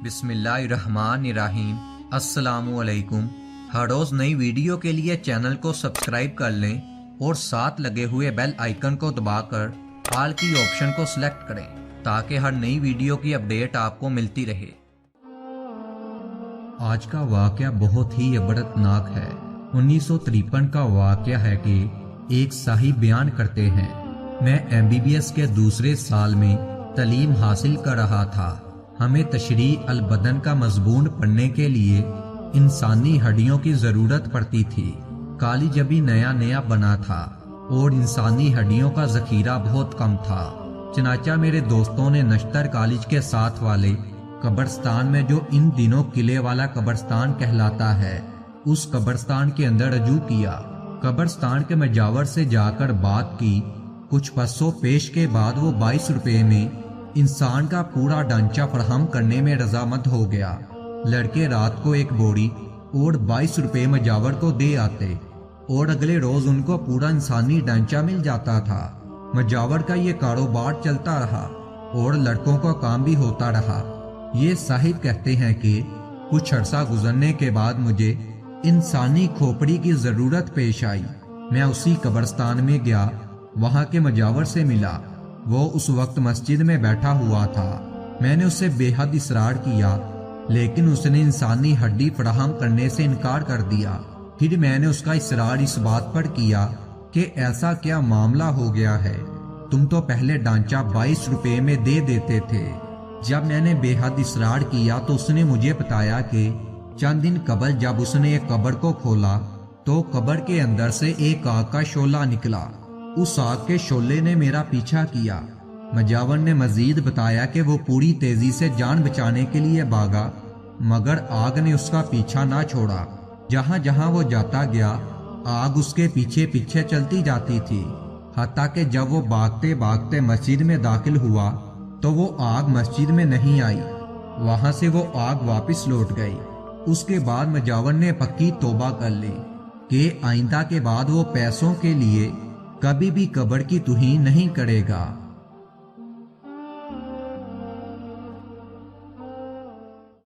بسم اللہ الرحمن الرحیم۔ السلام علیکم۔ ہر روز نئی ویڈیو کے لیے چینل کو سبسکرائب کر لیں اور ساتھ لگے ہوئے بیل آئیکن کو دبا کر آل کی آپشن کو سلیکٹ کریں تاکہ ہر نئی ویڈیو کی اپڈیٹ آپ کو ملتی رہے۔ آج کا واقعہ بہت ہی عبرتناک ہے۔ 1953 کا واقعہ ہے کہ ایک صاحب بیان کرتے ہیں، میں MBBS کے دوسرے سال میں تعلیم حاصل کر رہا تھا۔ ہمیں تشریح البدن کا مضمون پڑھنے کے لیے انسانی ہڈیوں کی ضرورت پڑتی تھی۔ کالج ابھی نیا نیا بنا تھا اور انسانی ہڈیوں کا ذخیرہ بہت کم تھا۔ چنانچہ میرے دوستوں نے نشتر کالج کے ساتھ والے قبرستان میں، جو ان دنوں قلعے والا قبرستان کہلاتا ہے، اس قبرستان کے اندر رجوع کیا۔ قبرستان کے مجاور سے جا کر بات کی۔ کچھ پس و پیش کے بعد وہ 22 روپے میں انسان کا پورا ڈھانچہ فراہم کرنے میں رضامند ہو گیا۔ لڑکے رات کو ایک بوری اور 22 روپے مجاور کو دے آتے اور اگلے روز ان کو پورا انسانی ڈھانچہ مل جاتا تھا۔ مجاور کا یہ کاروبار چلتا رہا اور لڑکوں کا کام بھی ہوتا رہا۔ یہ صاحب کہتے ہیں کہ کچھ عرصہ گزرنے کے بعد مجھے انسانی کھوپڑی کی ضرورت پیش آئی۔ میں اسی قبرستان میں گیا، وہاں کے مجاور سے ملا۔ وہ اس وقت مسجد میں بیٹھا ہوا تھا۔ میں نے اسے بے حد اصرار کیا لیکن اس نے انسانی ہڈی فراہم کرنے سے انکار کر دیا۔ پھر میں نے اس کا اصرار اس بات پر کیا کہ ایسا کیا معاملہ ہو گیا ہے، تم تو پہلے ڈھانچہ 22 روپے میں دے دیتے تھے۔ جب میں نے بے حد اصرار کیا تو اس نے مجھے بتایا کہ چند دن قبل جب اس نے ایک قبر کو کھولا تو قبر کے اندر سے ایک آگ کا شعلہ نکلا۔ اس آگ کے شعلے نے میرا پیچھا کیا۔ مجاور نے مزید بتایا کہ وہ پوری تیزی سے جان بچانے کے لیے بھاگا مگر آگ نے اس کا پیچھا نہ چھوڑا۔ جہاں جہاں وہ جاتا گیا آگ اس کے پیچھے پیچھے چلتی جاتی تھی، حتیٰ کہ جب وہ بھاگتے بھاگتے مسجد میں داخل ہوا تو وہ آگ مسجد میں نہیں آئی، وہاں سے وہ آگ واپس لوٹ گئی۔ اس کے بعد مجاور نے پکی توبہ کر لی کہ آئندہ کے بعد وہ پیسوں کے لیے کبھی بھی قبر کی توہین نہیں کرے گا۔